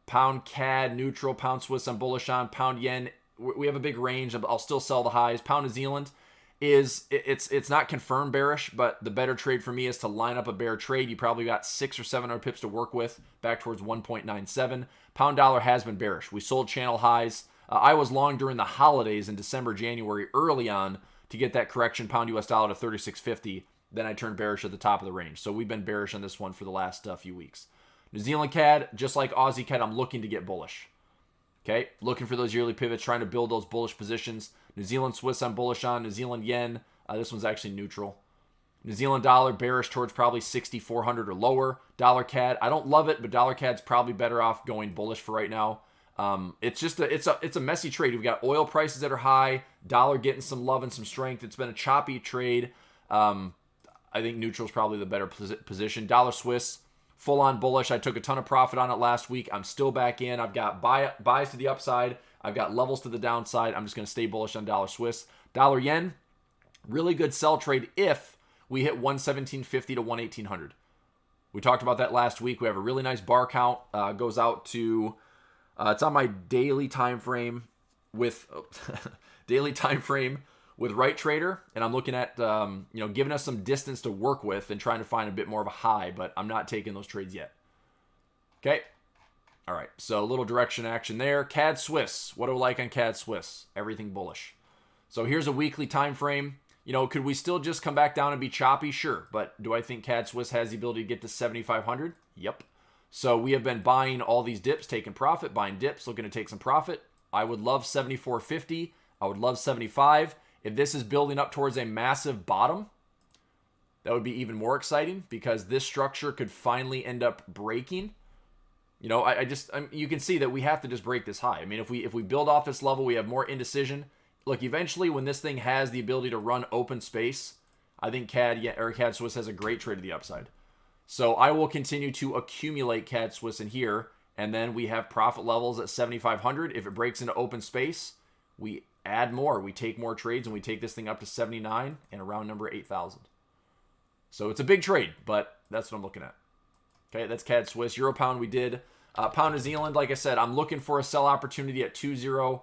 Pound Cad neutral, pound Swiss I'm bullish on. Pound yen, we have a big range. I'll still sell the highs. Pound New Zealand it's not confirmed bearish, but the better trade for me is to line up a bear trade. You probably got 600 or 700 pips to work with back towards 1.97. Pound dollar has been bearish. We sold channel highs. I was long during the holidays in December, January, early on to get that correction pound US dollar to 36.50. Then I turned bearish at the top of the range. So we've been bearish on this one for the last few weeks. New Zealand CAD, just like Aussie CAD, I'm looking to get bullish. Okay, looking for those yearly pivots, trying to build those bullish positions. New Zealand Swiss, I'm bullish on. New Zealand yen, this one's actually neutral. New Zealand dollar, bearish towards probably 6,400 or lower. Dollar CAD, I don't love it, but dollar CAD's probably better off going bullish for right now. It's just it's a messy trade. We've got oil prices that are high, dollar getting some love and some strength. It's been a choppy trade. I think neutral is probably the better position. Dollar Swiss, full on bullish. I took a ton of profit on it last week. I'm still back in. I've got buys to the upside. I've got levels to the downside. I'm just going to stay bullish on dollar Swiss. Dollar yen, really good sell trade if we hit 117.50 to 11800. We talked about that last week. We have a really nice bar count. Goes out to it's on my daily time frame with with Right Trader, and I'm looking at giving us some distance to work with and trying to find a bit more of a high, but I'm not taking those trades yet. Okay. All right, so a little direction action there. Cad Swiss, what do I like on Cad Swiss? Everything bullish. So here's a weekly time frame. Could we still just come back down and be choppy? Sure, but do I think Cad Swiss has the ability to get to 7,500? Yep. So we have been buying all these dips, taking profit, buying dips, looking to take some profit. I would love 74.50. I would love 75. If this is building up towards a massive bottom, that would be even more exciting because this structure could finally end up breaking. You know, you can see that we have to just break this high. I mean, if we build off this level, we have more indecision. Look, eventually when this thing has the ability to run open space, I think Cad Swiss has a great trade to the upside. So I will continue to accumulate Cad Swiss in here, and then we have profit levels at 7,500. If it breaks into open space, we add more. We take more trades, and we take this thing up to 79 and around number 8,000. So it's a big trade, but that's what I'm looking at. Okay, that's Cad Swiss. Euro pound we did. Pound New Zealand, like I said, I'm looking for a sell opportunity at 2-0.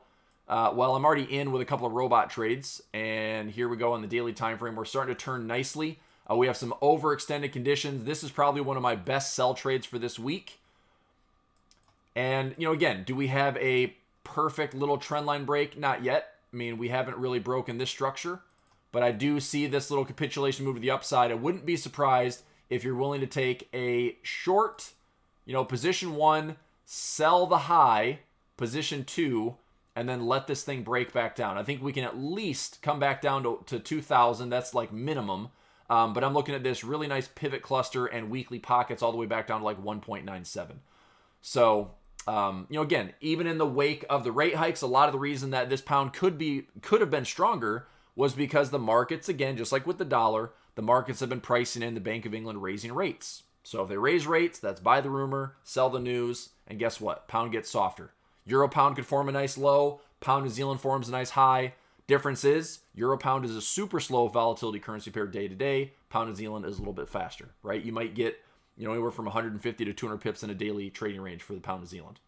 Well, I'm already in with a couple of robot trades, and here we go on the daily time frame. We're starting to turn nicely. We have some overextended conditions. This is probably one of my best sell trades for this week. And, you know, again, do we have a perfect little trend line break? Not yet. I mean, we haven't really broken this structure, but I do see this little capitulation move to the upside. I wouldn't be surprised if you're willing to take a short, you know, position 1, sell the high, position 2, and then let this thing break back down. I think we can at least come back down to 2,000. That's like minimum. But I'm looking at this really nice pivot cluster and weekly pockets all the way back down to like 1.97. So, you know, again, even in the wake of the rate hikes, a lot of the reason that this pound could have been stronger was because the markets, again, just like with the dollar, the markets have been pricing in the Bank of England raising rates. So if they raise rates, that's buy the rumor, sell the news, and guess what? Pound gets softer. Euro pound could form a nice low. Pound New Zealand forms a nice high. Difference is, Euro pound is a super slow volatility currency pair day to day. Pound New Zealand is a little bit faster, right? You might get, you know, anywhere from 150 to 200 pips in a daily trading range for the Pound New Zealand.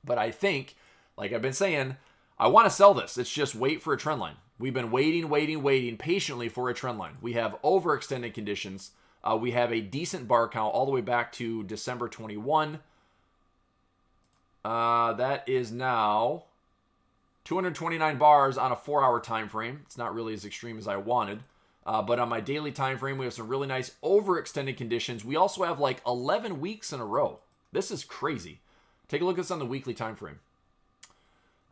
But I think, like I've been saying, I want to sell this. It's just wait for a trend line. We've been waiting patiently for a trend line. We have overextended conditions. We have a decent bar count all the way back to December 21. That is now 229 bars on a 4-hour time frame. It's not really as extreme as I wanted. But on my daily time frame, we have some really nice overextended conditions. We also have like 11 weeks in a row. This is crazy. Take a look at this on the weekly time frame.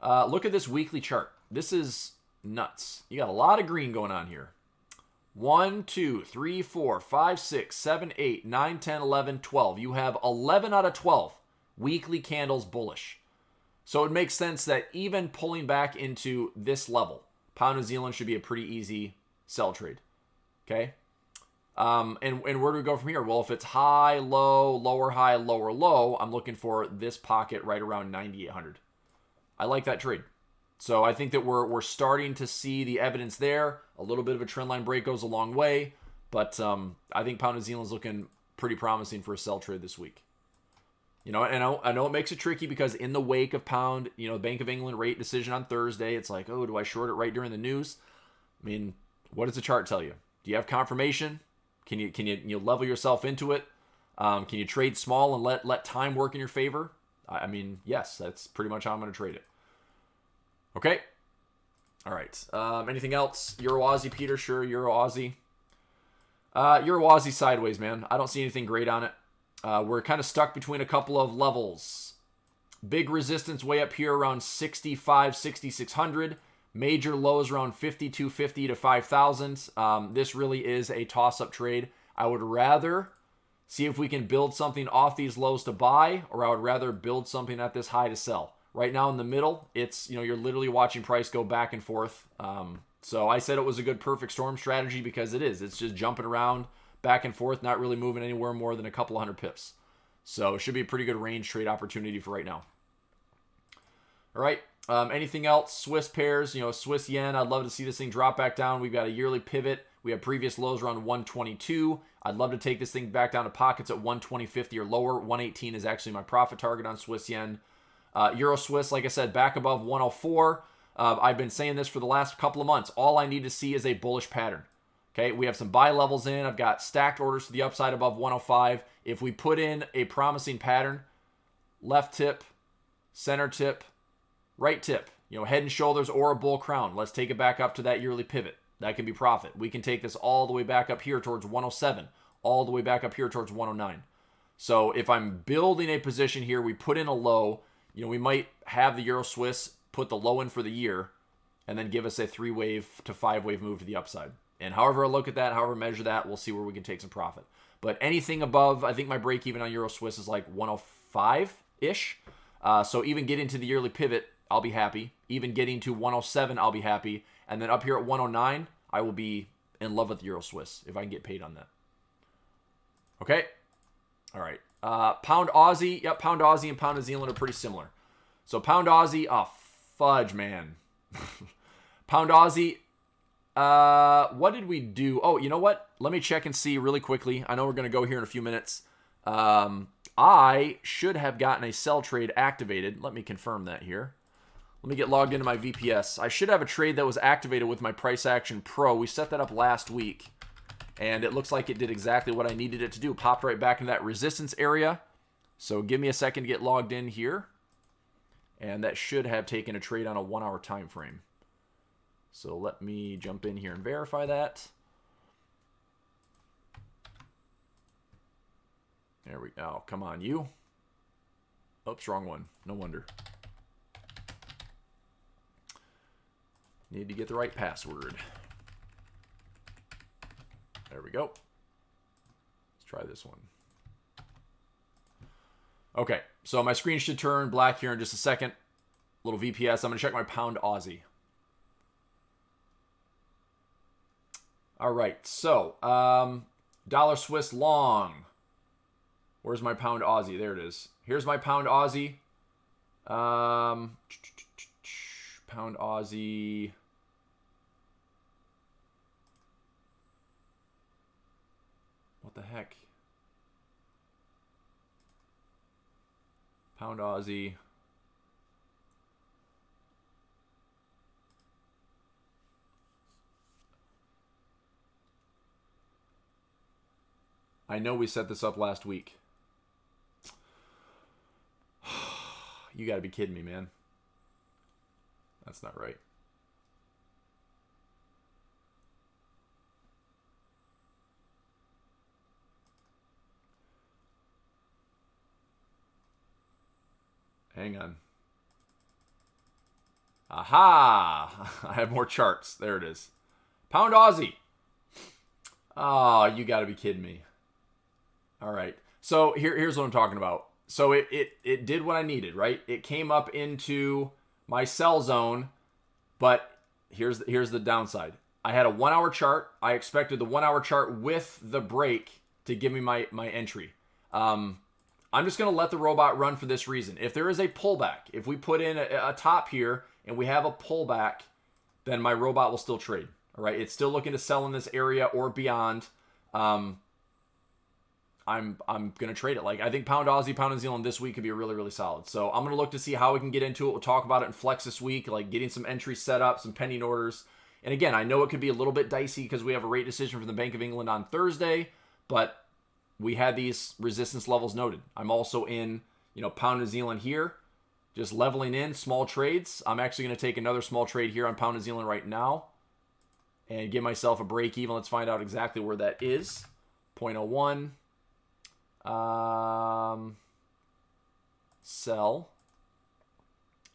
Look at this weekly chart. This is nuts. You got a lot of green going on here. 1, 2, 3, 4, 5, 6, 7, 8, 9, 10, 11, 12. You have 11 out of 12 weekly candles bullish. So it makes sense that even pulling back into this level, Pound New Zealand should be a pretty easy sell trade. Okay? And where do we go from here? Well, if it's high, low, lower high, lower low, I'm looking for this pocket right around 9,800. I like that trade. So I think that we're starting to see the evidence there. A little bit of a trend line break goes a long way, but I think Pound New Zealand's looking pretty promising for a sell trade this week. You know, and I know it makes it tricky because in the wake of Pound, you know, the Bank of England rate decision on Thursday, it's like, oh, do I short it right during the news? I mean, what does the chart tell you? Do you have confirmation? Can you level yourself into it? Can you trade small and let time work in your favor? I mean, yes, that's pretty much how I'm going to trade it. Okay. All right. Anything else? Euro Aussie, Peter? Sure. Euro Aussie. Euro Aussie sideways, man. I don't see anything great on it. We're kind of stuck between a couple of levels. Big resistance way up here around 65, 6,600. Major lows around 5,250 to 5,000. This really is a toss-up trade. I would rather see if we can build something off these lows to buy, or I would rather build something at this high to sell. Right now in the middle, it's, you know, you're literally watching price go back and forth. So I said it was a good perfect storm strategy because it is. It's just jumping around back and forth, not really moving anywhere more than a couple hundred pips. So it should be a pretty good range trade opportunity for right now. All right. Anything else? Swiss pairs, you know, Swiss yen. I'd love to see this thing drop back down. We've got a yearly pivot. We have previous lows around 122. I'd love to take this thing back down to pockets at 120.50 or lower. 118 is actually my profit target on Swiss yen. Euro Swiss, like I said, back above 104. I've been saying this for the last couple of months. All I need to see is a bullish pattern. Okay, we have some buy levels in. I've got stacked orders to the upside above 105. If we put in a promising pattern, left tip, center tip, right tip, you know, head and shoulders or a bull crown. Let's take it back up to that yearly pivot. That can be profit. We can take this all the way back up here towards 107, all the way back up here towards 109. So if I'm building a position here, we put in a low, you know, we might have the Euro Swiss put the low in for the year and then give us a 3-wave to 5-wave move to the upside. And however I look at that, however I measure that, we'll see where we can take some profit. But anything above, I think my break even on Euro Swiss is like 105. 105-ish. So even getting to the yearly pivot, I'll be happy. Even getting to 107, I'll be happy. And then up here at 109, I will be in love with Euro Swiss if I can get paid on that. Okay. All right. Pound Aussie. Yep, Pound Aussie and Pound New Zealand are pretty similar. So Pound Aussie. Oh, fudge, man. Pound Aussie. What did we do? Oh, you know what? Let me check and see really quickly. I know we're going to go here in a few minutes. I should have gotten a sell trade activated. Let me confirm that here. Let me get logged into my VPS. I should have a trade that was activated with my Price Action Pro. We set that up last week, and it looks like it did exactly what I needed it to do. Popped right back into that resistance area. So give me a second to get logged in here. And that should have taken a trade on a 1-hour time frame. So let me jump in here and verify that. There we go. Oh, come on, you. Oops, wrong one. No wonder. Need to get the right password. There we go. Let's try this one. Okay, so my screen should turn black here in just a second. Little VPS. I'm going to check my Pound Aussie. All right, so dollar Swiss long. Where's my Pound Aussie? There it is. Here's my Pound Aussie. Pound Aussie. What the heck? Pound Aussie. I know we set this up last week. You got to be kidding me, man. That's not right. Hang on. Aha! I have more charts. There it is. Pound Aussie. Oh, you got to be kidding me. All right. So here's what I'm talking about. So it did what I needed, right? It came up into my sell zone, but here's the downside. I had a 1-hour chart. I expected the 1-hour chart with the break to give me my entry. I'm just going to let the robot run for this reason. If there is a pullback, if we put in a top here and we have a pullback, then my robot will still trade. All right. It's still looking to sell in this area or beyond. I'm going to trade it. Like, I think Pound Aussie, Pound New Zealand this week could be really, really solid. So I'm going to look to see how we can get into it. We'll talk about it in Flex this week, like getting some entries set up, some pending orders. And again, I know it could be a little bit dicey because we have a rate decision from the Bank of England on Thursday, but we had these resistance levels noted. I'm also in, Pound New Zealand here, just leveling in small trades. I'm actually going to take another small trade here on Pound New Zealand right now and give myself a break even. Let's find out exactly where that is. 0.01. Sell.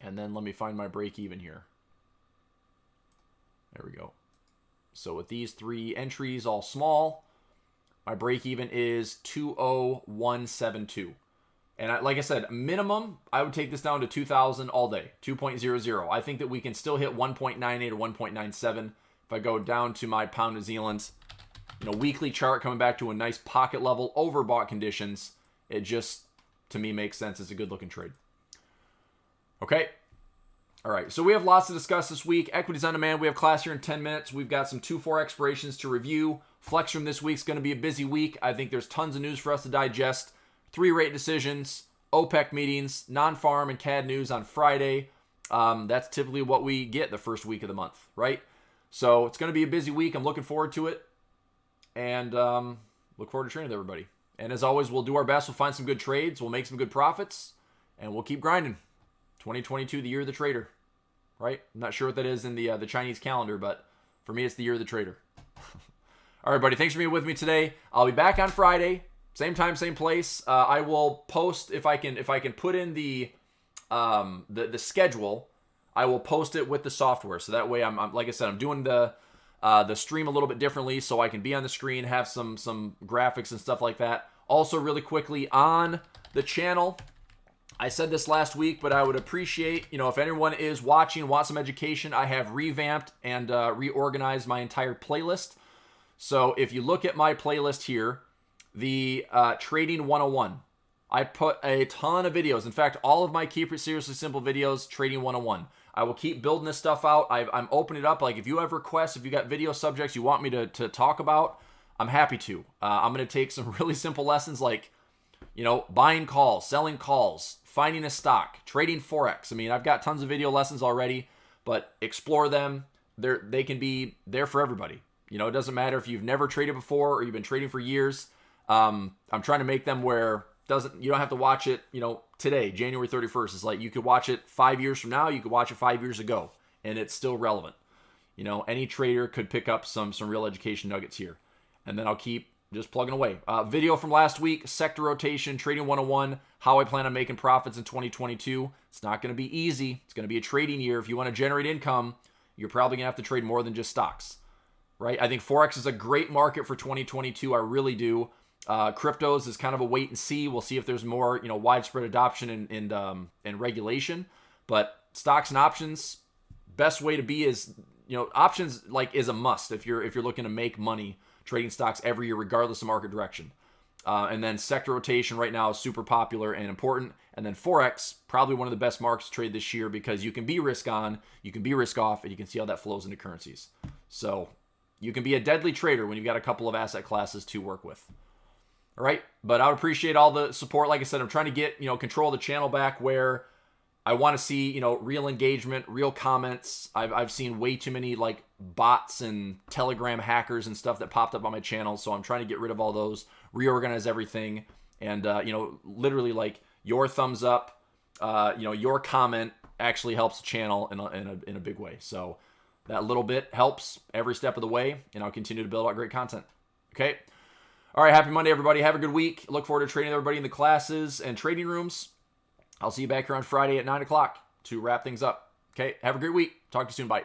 And then let me find my break even here. There we go. So with these three entries all small, my break even is 20172. And like I said, minimum, I would take this down to 2,000 all day, 2.00. I think that we can still hit 1.98 or 1.97. If I go down to my Pound New Zealand, weekly chart coming back to a nice pocket level, overbought conditions, it just, to me, makes sense. It's a good looking trade. Okay. All right. So we have lots to discuss this week. Equities on demand. We have class here in 10 minutes. We've got some 2-4 expirations to review. Flex from this week's going to be a busy week. I think there's tons of news for us to digest. 3 rate decisions, OPEC meetings, non-farm and CAD news on Friday. That's typically what we get the first week of the month, right? So it's going to be a busy week. I'm looking forward to it. And look forward to training with everybody. And as always, we'll do our best. We'll find some good trades. We'll make some good profits. And we'll keep grinding. 2022, the year of the trader. Right? I'm not sure what that is in the Chinese calendar, but for me, it's the year of the trader. All right, buddy. Thanks for being with me today. I'll be back on Friday. Same time, same place. I will post, if I can put in the schedule, I will post it with the software. So that way, I'm like I said, I'm doing the stream a little bit differently so I can be on the screen, have some graphics and stuff like that. Also, really quickly on the channel, I said this last week, but I would appreciate, if anyone is watching, wants some education, I have revamped and reorganized my entire playlist. So if you look at my playlist here, the Trading 101, I put a ton of videos. In fact, all of my Keep It Seriously Simple videos, Trading 101. I will keep building this stuff out. I'm opening it up. Like if you have requests, if you got video subjects you want me to talk about, I'm happy to. I'm going to take some really simple lessons like, buying calls, selling calls, finding a stock, trading Forex. I mean, I've got tons of video lessons already, but explore them. They can be there for everybody. It doesn't matter if you've never traded before or you've been trading for years. I'm trying to make them where you don't have to watch it, today, January 31st. It's like you could watch it 5 years from now, you could watch it 5 years ago, and it's still relevant. Any trader could pick up some real education nuggets here. And then I'll keep just plugging away. Video from last week, sector rotation, Trading 101, how I plan on making profits in 2022. It's not going to be easy. It's going to be a trading year. If you want to generate income, you're probably going to have to trade more than just stocks, right? I think Forex is a great market for 2022. I really do. Cryptos is kind of a wait and see. We'll see if there's more, widespread adoption and regulation. But stocks and options, best way to be is, options is a must if you're looking to make money trading stocks every year, regardless of market direction. And then sector rotation right now is super popular and important. And then Forex, probably one of the best markets to trade this year because you can be risk on, you can be risk off, and you can see how that flows into currencies. So you can be a deadly trader when you've got a couple of asset classes to work with. All right. But I would appreciate all the support. Like I said, I'm trying to get, control of the channel back where I want to see, real engagement, real comments. I've seen way too many bots and Telegram hackers and stuff that popped up on my channel. So I'm trying to get rid of all those, reorganize everything. And, literally your thumbs up, your comment actually helps the channel in a big way. So that little bit helps every step of the way. And I'll continue to build out great content. Okay. All right. Happy Monday, everybody. Have a good week. Look forward to training everybody in the classes and trading rooms. I'll see you back here on Friday at 9 o'clock to wrap things up. Okay, have a great week. Talk to you soon. Bye.